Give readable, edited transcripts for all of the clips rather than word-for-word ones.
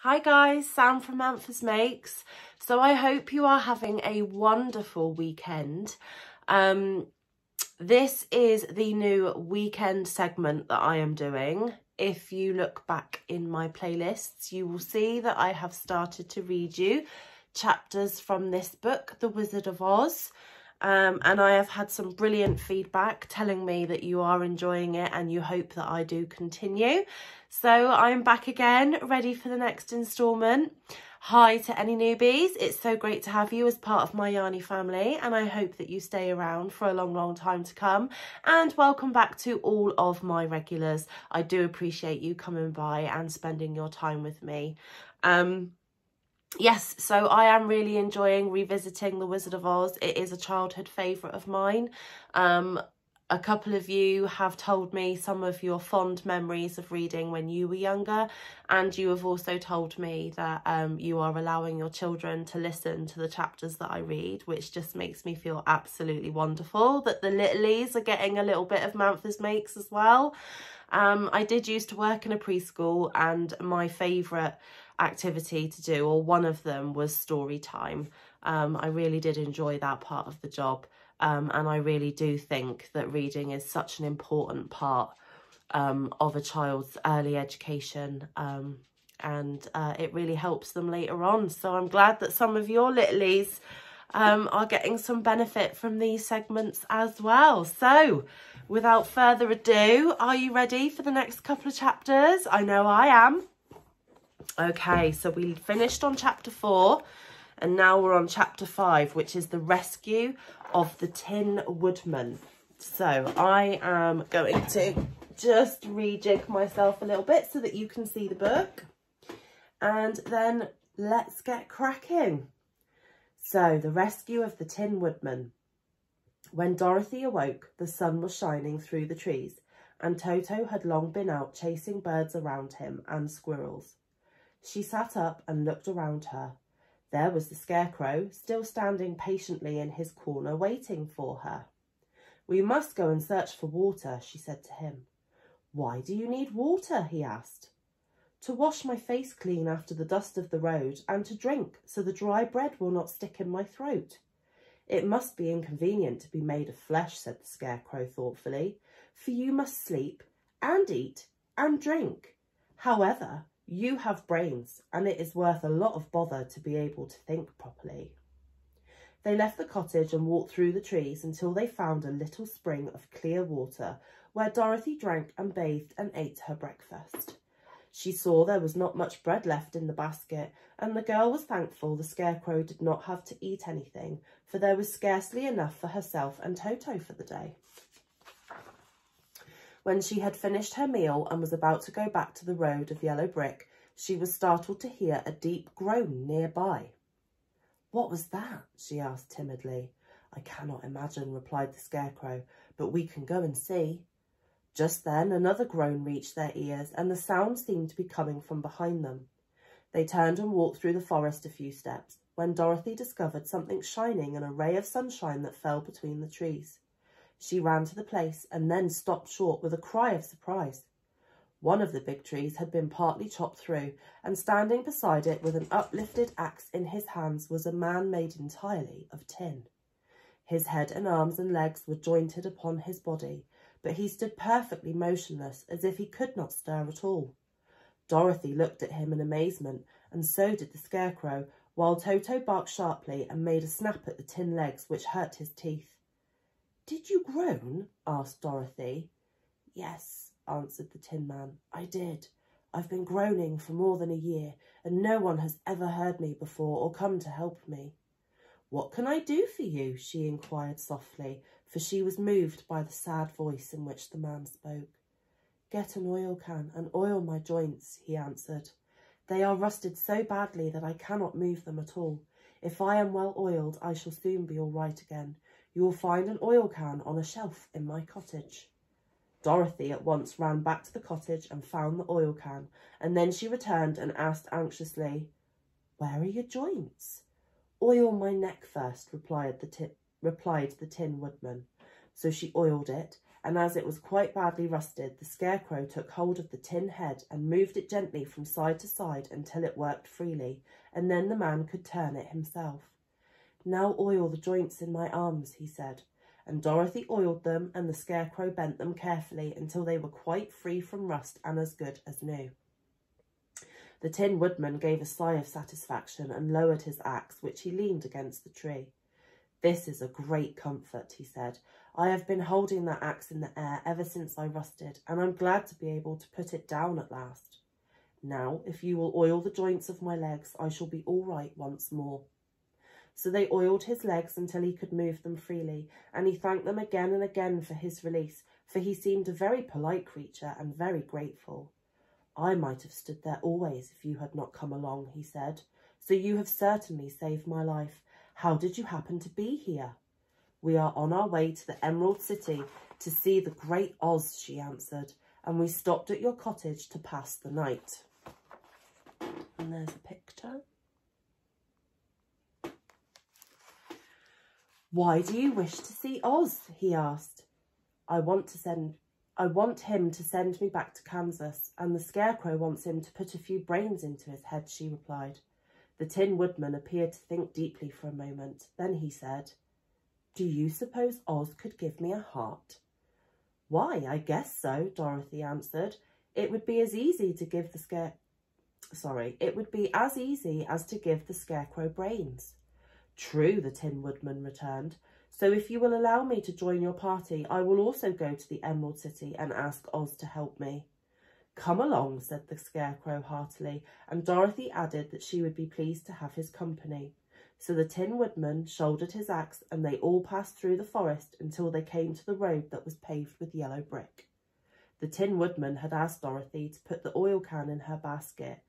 Hi guys, Sam from Manfus Makes. So I hope you are having a wonderful weekend. This is the new weekend segment that I am doing. If you look back in my playlists, you will see that I have started to read you chapters from this book, The Wizard of Oz. And I have had some brilliant feedback telling me that you are enjoying it and you hope that I do continue. So I'm back again, ready for the next instalment. Hi to any newbies. It's so great to have you as part of my Yarny family, and I hope that you stay around for a long, long time to come. And welcome back to all of my regulars. I do appreciate you coming by and spending your time with me. Yes, so I am really enjoying revisiting The Wizard of Oz. It is a childhood favourite of mine. A couple of you have told me some of your fond memories of reading when you were younger, and you have also told me that you are allowing your children to listen to the chapters that I read, which just makes me feel absolutely wonderful that the littlies are getting a little bit of Manfus Makes as well. I did used to work in a preschool, and my favourite activity to do, or one of them, was story time. I really did enjoy that part of the job, and I really do think that reading is such an important part of a child's early education, and it really helps them later on. So I'm glad that some of your littlies are getting some benefit from these segments as well. So without further ado, are you ready for the next couple of chapters? I know I am. Okay, so we finished on chapter 4 and now we're on chapter 5, which is the rescue of the Tin Woodman. So I am going to just rejig myself a little bit so that you can see the book, and then let's get cracking. So, the rescue of the Tin Woodman. When Dorothy awoke, the sun was shining through the trees, and Toto had long been out chasing birds around him and squirrels. She sat up and looked around her. There was the Scarecrow, still standing patiently in his corner, waiting for her. "We must go and search for water," she said to him. "Why do you need water?" he asked. "To wash my face clean after the dust of the road, and to drink, so the dry bread will not stick in my throat." "It must be inconvenient to be made of flesh," said the Scarecrow thoughtfully, "for you must sleep and eat and drink. However, you have brains, and it is worth a lot of bother to be able to think properly." They left the cottage and walked through the trees until they found a little spring of clear water where Dorothy drank and bathed and ate her breakfast. She saw there was not much bread left in the basket, and the girl was thankful the Scarecrow did not have to eat anything, for there was scarcely enough for herself and Toto for the day. When she had finished her meal and was about to go back to the road of yellow brick, she was startled to hear a deep groan nearby. "What was that?" she asked timidly. "I cannot imagine," replied the Scarecrow, "but we can go and see." Just then another groan reached their ears, and the sound seemed to be coming from behind them. They turned and walked through the forest a few steps, when Dorothy discovered something shining in a ray of sunshine that fell between the trees. She ran to the place and then stopped short with a cry of surprise. One of the big trees had been partly chopped through, and standing beside it with an uplifted axe in his hands was a man made entirely of tin. His head and arms and legs were jointed upon his body, but he stood perfectly motionless, as if he could not stir at all. Dorothy looked at him in amazement, and so did the Scarecrow, while Toto barked sharply and made a snap at the tin legs, which hurt his teeth. "Did you groan?" asked Dorothy. "Yes," answered the Tin Man, "I did. I've been groaning for more than a year, and no one has ever heard me before or come to help me." "What can I do for you?" she inquired softly, for she was moved by the sad voice in which the man spoke. "Get an oil can and oil my joints," he answered. "They are rusted so badly that I cannot move them at all. If I am well oiled, I shall soon be all right again. You will find an oil can on a shelf in my cottage." Dorothy at once ran back to the cottage and found the oil can, and then she returned and asked anxiously, "Where are your joints?" "Oil my neck first," replied the Tin Woodman. So she oiled it, and as it was quite badly rusted, the Scarecrow took hold of the tin head and moved it gently from side to side until it worked freely, and then the man could turn it himself. "Now oil the joints in my arms," he said, and Dorothy oiled them, and the Scarecrow bent them carefully until they were quite free from rust and as good as new. The Tin Woodman gave a sigh of satisfaction and lowered his axe, which he leaned against the tree. "This is a great comfort," he said. "I have been holding that axe in the air ever since I rusted, and I'm glad to be able to put it down at last. Now, if you will oil the joints of my legs, I shall be all right once more." So they oiled his legs until he could move them freely, and he thanked them again and again for his release, for he seemed a very polite creature and very grateful. "I might have stood there always if you had not come along," he said. "So you have certainly saved my life. How did you happen to be here?" "We are on our way to the Emerald City to see the great Oz," she answered, "and we stopped at your cottage to pass the night." And there's a picture. "Why do you wish to see Oz?" he asked. I want him to send me back to Kansas, and the Scarecrow wants him to put a few brains into his head," she replied. The Tin Woodman appeared to think deeply for a moment. Then he said, "Do you suppose Oz could give me a heart?" "Why, I guess so," Dorothy answered. It would be as easy as to give the Scarecrow brains." "True," the Tin Woodman returned. "So if you will allow me to join your party, I will also go to the Emerald City and ask Oz to help me." "Come along," said the Scarecrow heartily, and Dorothy added that she would be pleased to have his company. So the Tin Woodman shouldered his axe, and they all passed through the forest until they came to the road that was paved with yellow brick. The Tin Woodman had asked Dorothy to put the oil can in her basket,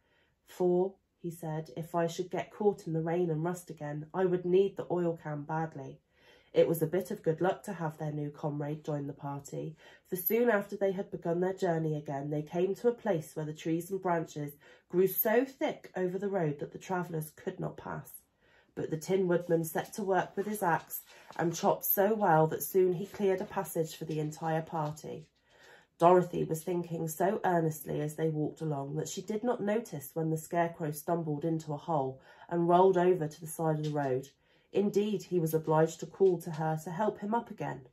"For," he said, "if I should get caught in the rain and rust again, I would need the oil can badly." It was a bit of good luck to have their new comrade join the party, for soon after they had begun their journey again, they came to a place where the trees and branches grew so thick over the road that the travellers could not pass. But the Tin Woodman set to work with his axe and chopped so well that soon he cleared a passage for the entire party. Dorothy was thinking so earnestly as they walked along that she did not notice when the Scarecrow stumbled into a hole and rolled over to the side of the road. Indeed, he was obliged to call to her to help him up again.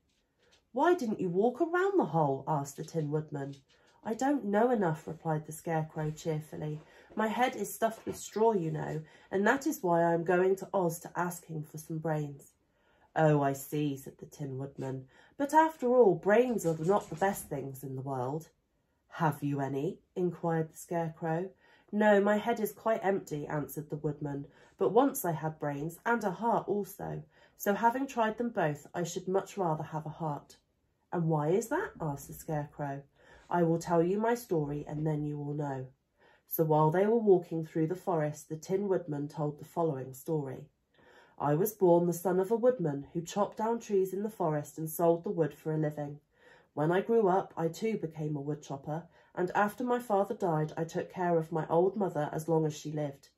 "Why didn't you walk around the hole?" asked the Tin Woodman. "I don't know enough," replied the Scarecrow cheerfully. "My head is stuffed with straw, you know, and that is why I am going to Oz to ask him for some brains." "Oh, I see," said the Tin Woodman. "But after all, brains are not the best things in the world." "Have you any?" inquired the Scarecrow. "No, my head is quite empty," answered the Woodman. "But once I had brains and a heart also. So having tried them both, I should much rather have a heart." "And why is that?" asked the Scarecrow. "I will tell you my story and then you will know." So while they were walking through the forest, the Tin Woodman told the following story. "I was born the son of a woodman who chopped down trees in the forest and sold the wood for a living. When I grew up, I too became a wood chopper, and after my father died, I took care of my old mother as long as she lived.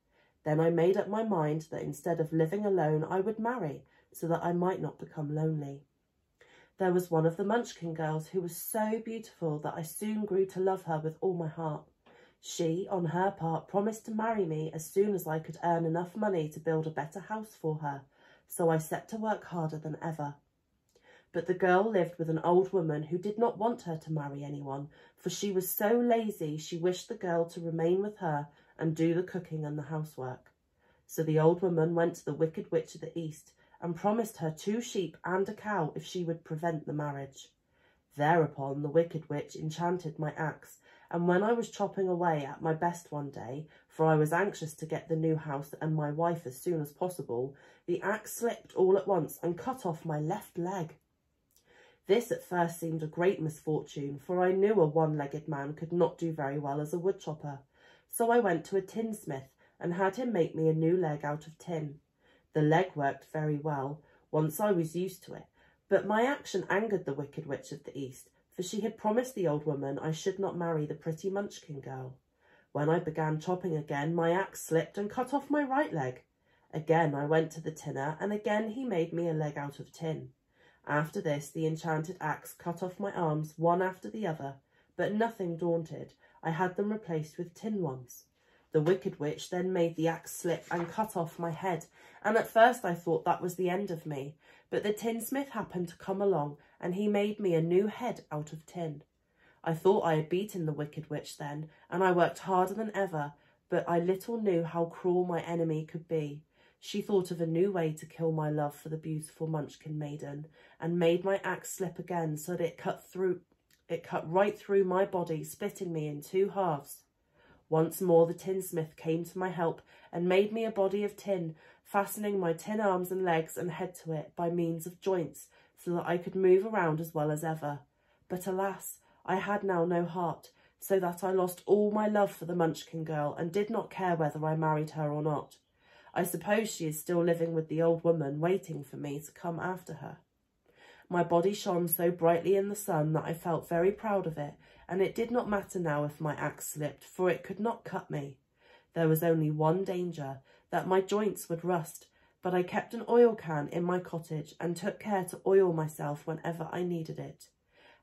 Then I made up my mind that instead of living alone, I would marry, so that I might not become lonely. There was one of the Munchkin girls who was so beautiful that I soon grew to love her with all my heart. She, on her part, promised to marry me as soon as I could earn enough money to build a better house for her, so I set to work harder than ever. But the girl lived with an old woman who did not want her to marry anyone, for she was so lazy she wished the girl to remain with her and do the cooking and the housework. So the old woman went to the Wicked Witch of the East and promised her 2 sheep and a cow if she would prevent the marriage. Thereupon the Wicked Witch enchanted my axe, and when I was chopping away at my best one day, for I was anxious to get the new house and my wife as soon as possible, the axe slipped all at once and cut off my left leg. This at first seemed a great misfortune, for I knew a one-legged man could not do very well as a wood chopper. So I went to a tinsmith and had him make me a new leg out of tin. The leg worked very well, once I was used to it, but my action angered the Wicked Witch of the East, for she had promised the old woman I should not marry the pretty Munchkin girl. When I began chopping again, my axe slipped and cut off my right leg. Again I went to the tinner, and again he made me a leg out of tin. After this, the enchanted axe cut off my arms one after the other, but nothing daunted, I had them replaced with tin ones. The wicked witch then made the axe slip and cut off my head, and at first I thought that was the end of me, but the tinsmith happened to come along, and he made me a new head out of tin. I thought I had beaten the wicked witch then, and I worked harder than ever, but I little knew how cruel my enemy could be. She thought of a new way to kill my love for the beautiful Munchkin maiden, and made my axe slip again so that it cut right through my body, splitting me in two halves. Once more the tinsmith came to my help and made me a body of tin, fastening my tin arms and legs and head to it by means of joints, so that I could move around as well as ever. But alas, I had now no heart, so that I lost all my love for the Munchkin girl and did not care whether I married her or not. I suppose she is still living with the old woman, waiting for me to come after her. My body shone so brightly in the sun that I felt very proud of it, and it did not matter now if my axe slipped, for it could not cut me. There was only one danger, that my joints would rust, but I kept an oil can in my cottage and took care to oil myself whenever I needed it.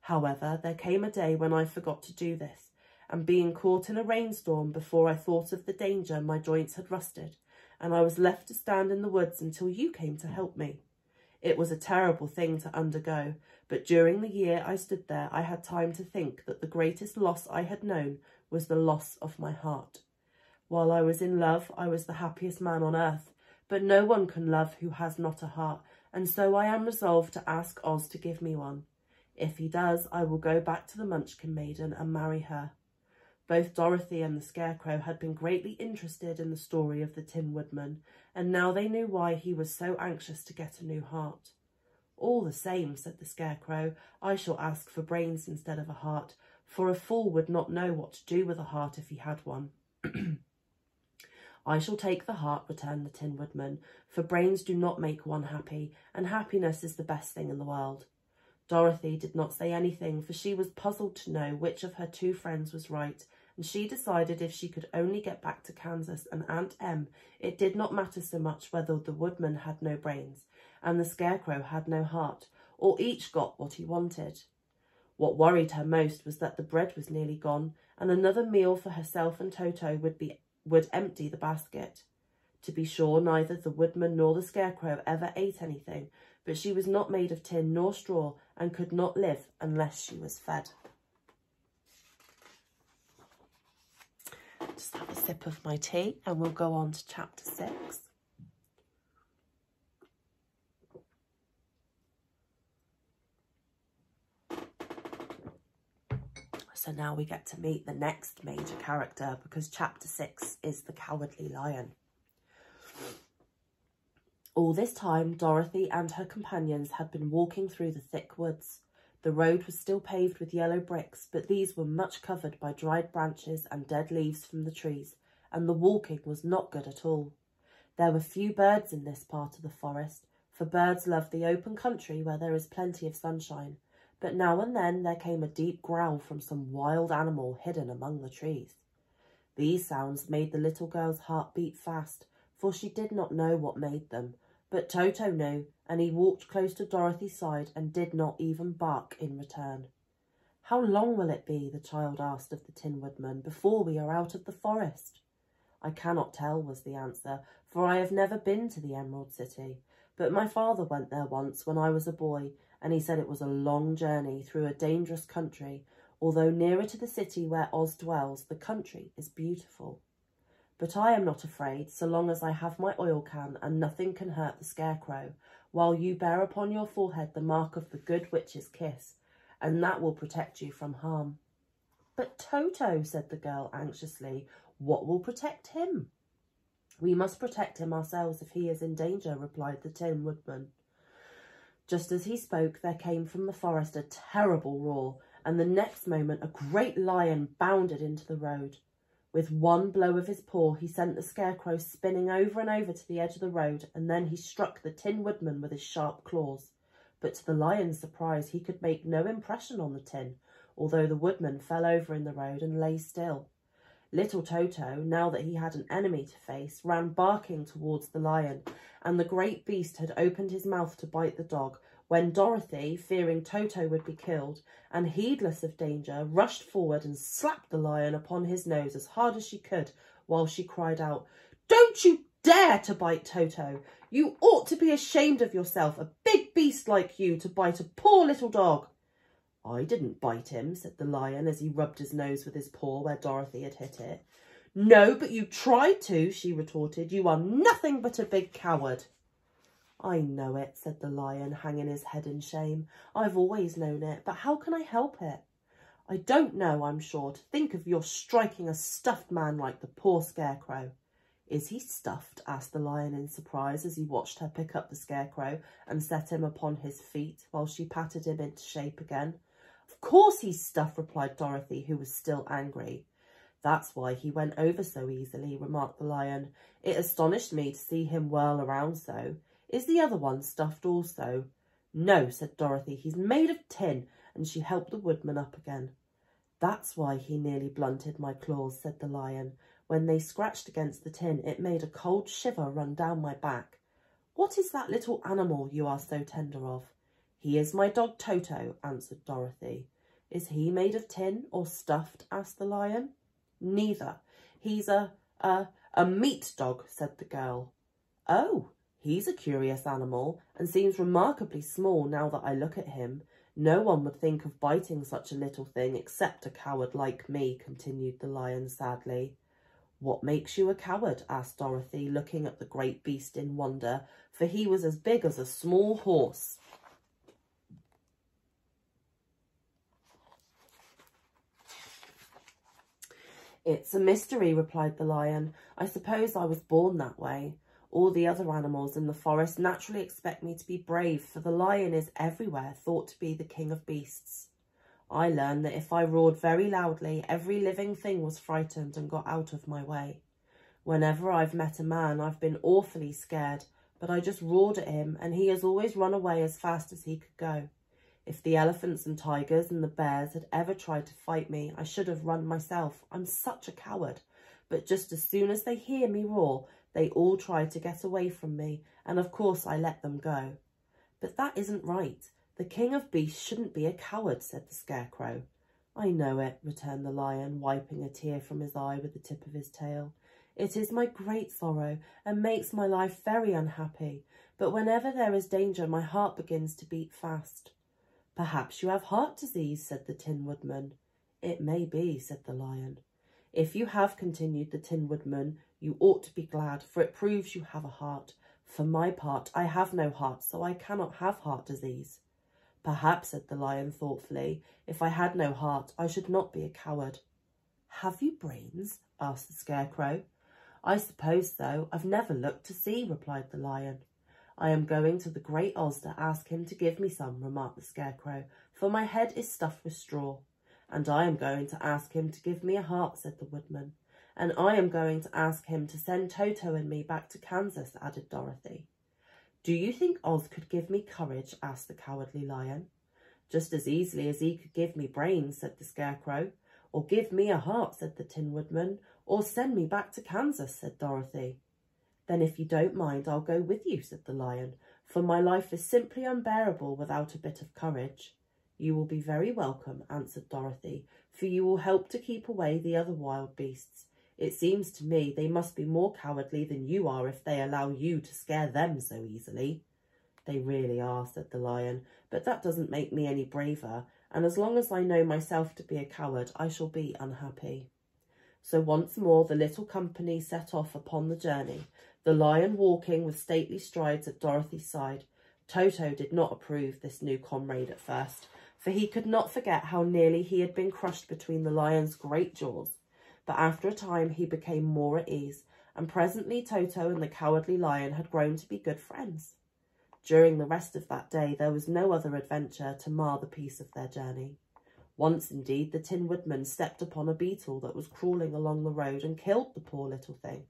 However, there came a day when I forgot to do this, and being caught in a rainstorm before I thought of the danger, my joints had rusted, and I was left to stand in the woods until you came to help me. It was a terrible thing to undergo, but during the year I stood there, I had time to think that the greatest loss I had known was the loss of my heart. While I was in love, I was the happiest man on earth, but no one can love who has not a heart, and so I am resolved to ask Oz to give me one. If he does, I will go back to the Munchkin maiden and marry her. Both Dorothy and the Scarecrow had been greatly interested in the story of the Tin Woodman, and now they knew why he was so anxious to get a new heart. All the same, said the Scarecrow, I shall ask for brains instead of a heart, for a fool would not know what to do with a heart if he had one. I shall take the heart, returned the Tin Woodman, for brains do not make one happy, and happiness is the best thing in the world. Dorothy did not say anything, for she was puzzled to know which of her two friends was right, and she decided if she could only get back to Kansas and Aunt Em, it did not matter so much whether the Woodman had no brains and the Scarecrow had no heart, or each got what he wanted. What worried her most was that the bread was nearly gone, and another meal for herself and Toto would empty the basket. To be sure, neither the Woodman nor the Scarecrow ever ate anything, but she was not made of tin nor straw and could not live unless she was fed. Just have a sip of my tea and we'll go on to chapter 6. So now we get to meet the next major character, because chapter 6 is the Cowardly Lion. All this time, Dorothy and her companions had been walking through the thick woods. The road was still paved with yellow bricks, but these were much covered by dried branches and dead leaves from the trees, and the walking was not good at all. There were few birds in this part of the forest, for birds love the open country where there is plenty of sunshine, but now and then there came a deep growl from some wild animal hidden among the trees. These sounds made the little girl's heart beat fast, for she did not know what made them, but Toto knew, and he walked close to Dorothy's side and did not even bark in return. "How long will it be," the child asked of the Tin Woodman, "before we are out of the forest?" "I cannot tell," was the answer, "for I have never been to the Emerald City, but my father went there once when I was a boy, and he said it was a long journey through a dangerous country. Although nearer to the city where Oz dwells, the country is beautiful. But I am not afraid, so long as I have my oil can and nothing can hurt the Scarecrow, while you bear upon your forehead the mark of the good witch's kiss, and that will protect you from harm." "But Toto," said the girl anxiously, "what will protect him?" "We must protect him ourselves if he is in danger," replied the Tin Woodman. Just as he spoke, there came from the forest a terrible roar, and the next moment a great lion bounded into the road. With one blow of his paw, he sent the Scarecrow spinning over and over to the edge of the road, and then he struck the Tin Woodman with his sharp claws. But to the lion's surprise, he could make no impression on the tin, although the Woodman fell over in the road and lay still. Little Toto, now that he had an enemy to face, ran barking towards the lion, and the great beast had opened his mouth to bite the dog when Dorothy, fearing Toto would be killed, and heedless of danger, rushed forward and slapped the lion upon his nose as hard as she could, while she cried out, "Don't you dare to bite Toto! You ought to be ashamed of yourself, a big beast like you, to bite a poor little dog." "I didn't bite him," said the lion, as he rubbed his nose with his paw where Dorothy had hit it. "No, but you tried to," she retorted. "You are nothing but a big coward." "I know it," said the lion, hanging his head in shame. "I've always known it, but how can I help it? I don't know, I'm sure, to think of your striking a stuffed man like the poor Scarecrow." "Is he stuffed?" asked the lion in surprise, as he watched her pick up the Scarecrow and set him upon his feet while she patted him into shape again. "Of course he's stuffed," replied Dorothy, who was still angry. "That's why he went over so easily," remarked the lion. "It astonished me to see him whirl around so. Is the other one stuffed also?" "No," said Dorothy, "he's made of tin," and she helped the woodman up again. "That's why he nearly blunted my claws," said the lion. "When they scratched against the tin, it made a cold shiver run down my back." "What is that little animal you are so tender of?" "He is my dog Toto," answered Dorothy. "Is he made of tin or stuffed?" asked the lion. "Neither. He's a meat dog," said the girl. "Oh, he's a curious animal, and seems remarkably small now that I look at him. No one would think of biting such a little thing except a coward like me," continued the lion sadly. "What makes you a coward?" asked Dorothy, looking at the great beast in wonder, for he was as big as a small horse. "It's a mystery," replied the lion. "I suppose I was born that way. All the other animals in the forest naturally expect me to be brave, for the lion is everywhere thought to be the king of beasts. I learned that if I roared very loudly, every living thing was frightened and got out of my way. Whenever I've met a man, I've been awfully scared, but I just roared at him, and he has always run away as fast as he could go. If the elephants and tigers and the bears had ever tried to fight me, I should have run myself. I'm such a coward. But just as soon as they hear me roar, they all try to get away from me, and of course I let them go." "But that isn't right. The king of beasts shouldn't be a coward," said the Scarecrow. "I know it," returned the lion, wiping a tear from his eye with the tip of his tail. "It is my great sorrow, and makes my life very unhappy. But whenever there is danger, my heart begins to beat fast." "Perhaps you have heart disease," said the Tin Woodman. "It may be," said the lion. "If you have," continued the Tin Woodman, "you ought to be glad, for it proves you have a heart. For my part, I have no heart, so I cannot have heart disease." "Perhaps," said the lion thoughtfully, "if I had no heart, I should not be a coward." "Have you brains?" asked the Scarecrow. "I suppose so. I've never looked to see," replied the lion. "I am going to the Great Oz to ask him to give me some," remarked the Scarecrow, "for my head is stuffed with straw." "And I am going to ask him to give me a heart," said the Woodman. "And I am going to ask him to send Toto and me back to Kansas," added Dorothy. "Do you think Oz could give me courage?" asked the Cowardly Lion. "Just as easily as he could give me brains," said the Scarecrow. "Or give me a heart," said the Tin Woodman. "Or send me back to Kansas," said Dorothy. "Then if you don't mind, I'll go with you," said the lion, "for my life is simply unbearable without a bit of courage." "You will be very welcome," answered Dorothy, "for you will help to keep away the other wild beasts. It seems to me they must be more cowardly than you are if they allow you to scare them so easily." "They really are," said the lion, "but that doesn't make me any braver, and as long as I know myself to be a coward, I shall be unhappy." So once more the little company set off upon the journey, the lion walking with stately strides at Dorothy's side. Toto did not approve this new comrade at first, for he could not forget how nearly he had been crushed between the lion's great jaws. But after a time he became more at ease, and presently Toto and the Cowardly Lion had grown to be good friends. During the rest of that day there was no other adventure to mar the peace of their journey. Once, indeed, the Tin Woodman stepped upon a beetle that was crawling along the road and killed the poor little thing.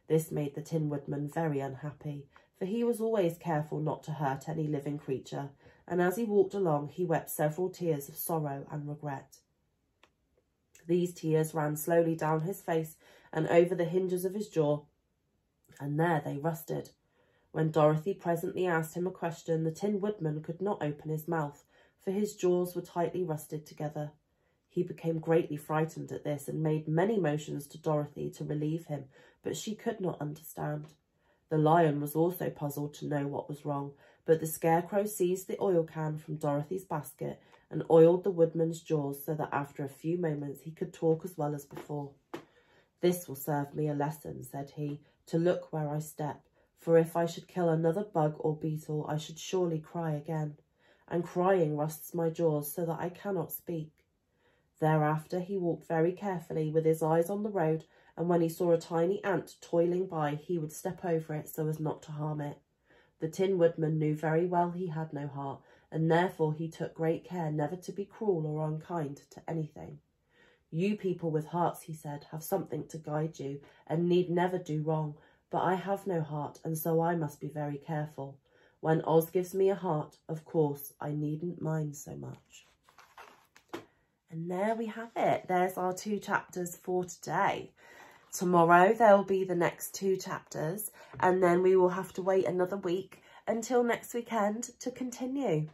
This made the Tin Woodman very unhappy, for he was always careful not to hurt any living creature, and as he walked along he wept several tears of sorrow and regret. These tears ran slowly down his face and over the hinges of his jaw, and there they rusted. When Dorothy presently asked him a question, the Tin Woodman could not open his mouth, for his jaws were tightly rusted together. He became greatly frightened at this and made many motions to Dorothy to relieve him, but she could not understand. The Lion was also puzzled to know what was wrong, but the Scarecrow seized the oil can from Dorothy's basket and oiled the Woodman's jaws so that after a few moments he could talk as well as before. "This will serve me a lesson," said he, "to look where I step, for if I should kill another bug or beetle, I should surely cry again, and crying rusts my jaws so that I cannot speak." Thereafter he walked very carefully with his eyes on the road, and when he saw a tiny ant toiling by, he would step over it so as not to harm it. The Tin Woodman knew very well he had no heart, and therefore he took great care never to be cruel or unkind to anything. "You people with hearts," he said, "have something to guide you, and need never do wrong, but I have no heart, and so I must be very careful. When Oz gives me a heart, of course, I needn't mind so much." And there we have it. There's our 2 chapters for today. Tomorrow there'll be the next 2 chapters, and then we will have to wait another week until next weekend to continue.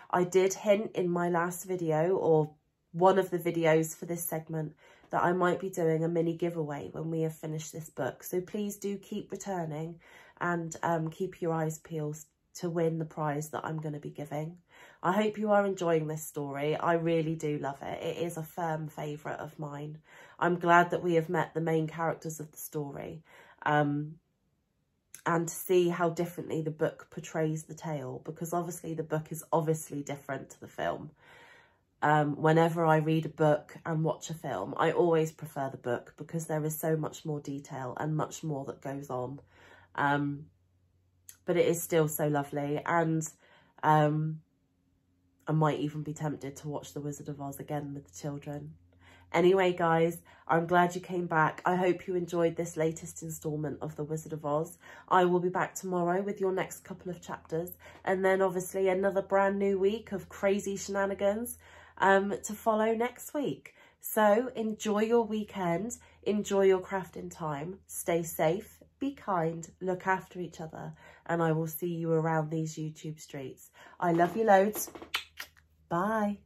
I did hint in my last video, or one of the videos for this segment, that I might be doing a mini giveaway when we have finished this book. So please do keep returning and keep your eyes peeled to win the prize that I'm going to be giving. I hope you are enjoying this story. I really do love it. It is a firm favourite of mine. I'm glad that we have met the main characters of the story, and to see how differently the book portrays the tale, because obviously the book is obviously different to the film. Whenever I read a book and watch a film, I always prefer the book because there is so much more detail and much more that goes on. But it is still so lovely, and I might even be tempted to watch The Wizard of Oz again with the children. Anyway, guys, I'm glad you came back. I hope you enjoyed this latest instalment of The Wizard of Oz. I will be back tomorrow with your next couple of chapters, and then obviously another brand new week of crazy shenanigans to follow next week. So enjoy your weekend, enjoy your crafting time, stay safe, be kind, look after each other, and I will see you around these YouTube streets. I love you loads. Bye.